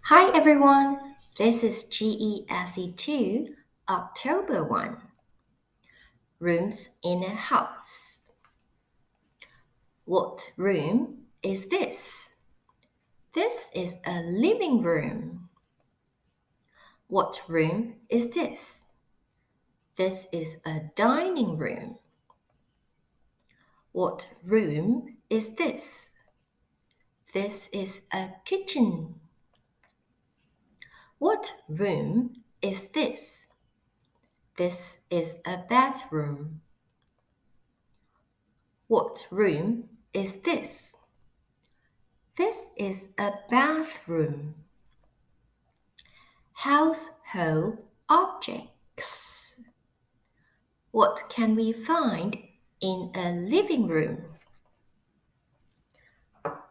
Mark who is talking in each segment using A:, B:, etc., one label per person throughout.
A: Hi everyone, this is GESE 2, October 1. Rooms in a house. What room is this? This is a living room. What room is this? This is a dining room. What room is this? This is a kitchen. What room is this? This is a bedroom. What room is this? This is a bathroom. Household objects. What can we find in a living room?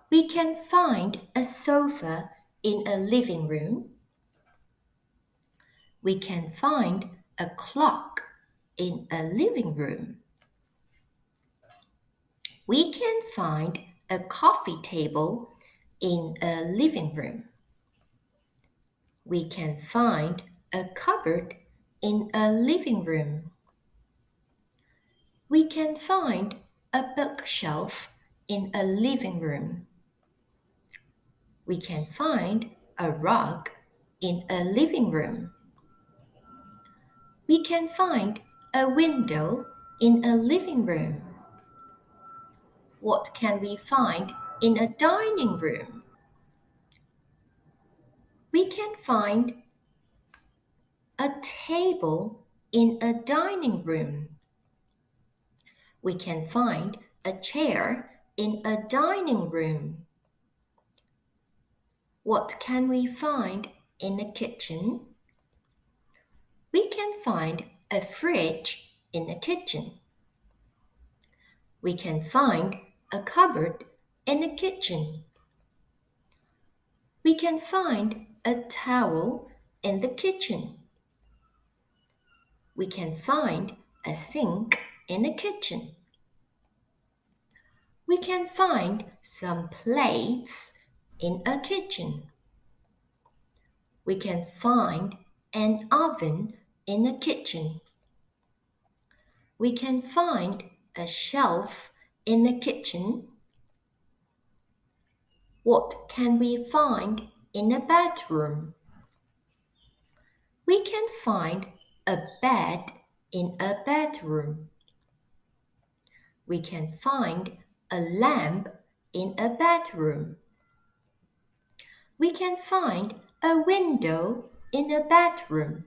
A: We can find a sofa in a living room. We can find a clock in a living room. We can find a coffee table in a living room. We can find a cupboard in a living room. We can find a bookshelf in a living room. We can find a rug in a living room. We can find a window in a living room. What can we find in a dining room? We can find a table in a dining room. We can find a chair in a dining room. What can we find in a kitchen? We can find a fridge in a kitchen. We can find a cupboard in a kitchen. We can find a towel in the kitchen. We can find a sink in a kitchen. We can find some plates in a kitchen. We can find an oven in a kitchen. We can find a shelf in the kitchen. What can we find in a bedroom? We can find a bed in a bedroom. We can find a lamp in a bedroom. We can find a window in a bedroom.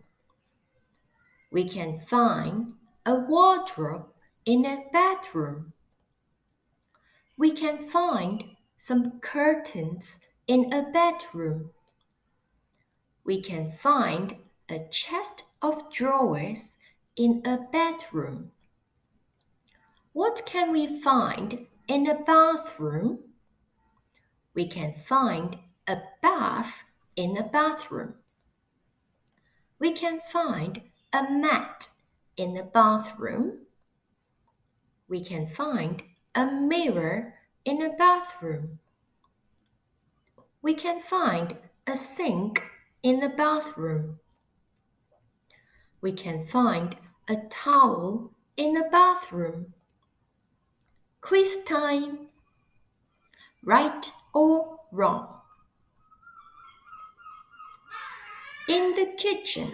A: We can find a wardrobe in a bedroom. We can find some curtains in a bedroom. We can find a chest of drawers in a bedroom. What can we find in a bathroom? We can find a bath in a bathroom. We can find a mat in the bathroom. We can find a mirror in a bathroom. We can find a sink in the bathroom. We can find a towel in the bathroom. Quiz time! Right or wrong? In the kitchen,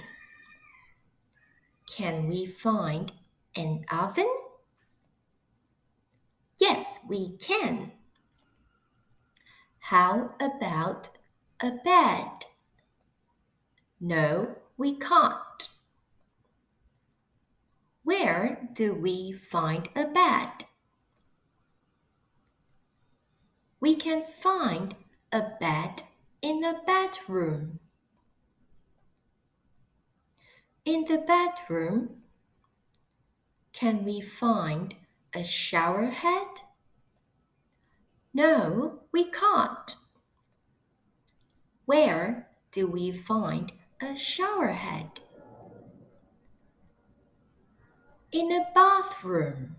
A: can we find an oven? Yes, we can. How about a bed? No, we can't. Where do we find a bed? We can find a bed in a bedroom. In the bedroom, can we find a shower head? No, we can't. Where do we find a shower head? In a bathroom.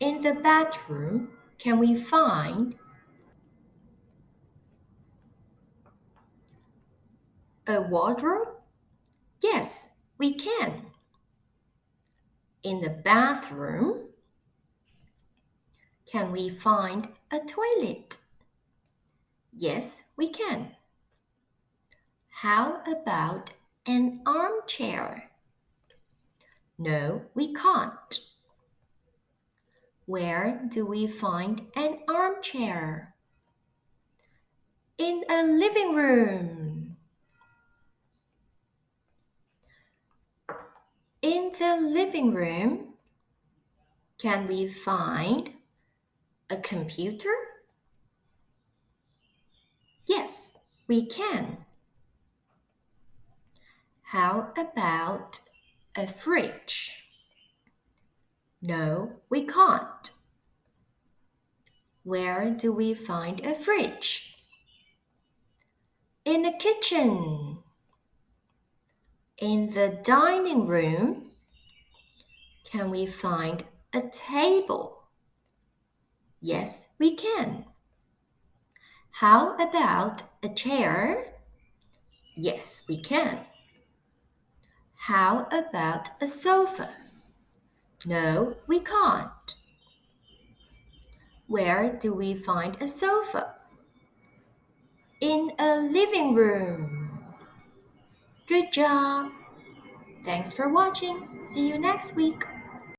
A: In the bedroom, can we find A wardrobe? Yes, we can. In the bathroom? Can we find a toilet? Yes, we can. How about an armchair? No, we can't. Where do we find an armchair? In a living room. In the living room, can we find a computer? Yes, we can. How about a fridge? No, we can't. Where do we find a fridge? In the kitchen. In the dining room, can we find a table? Yes, we can. How about a chair? Yes, we can. How about a sofa? No, we can't. Where do we find a sofa? In a living room. Good job! Thanks for watching. See you next week.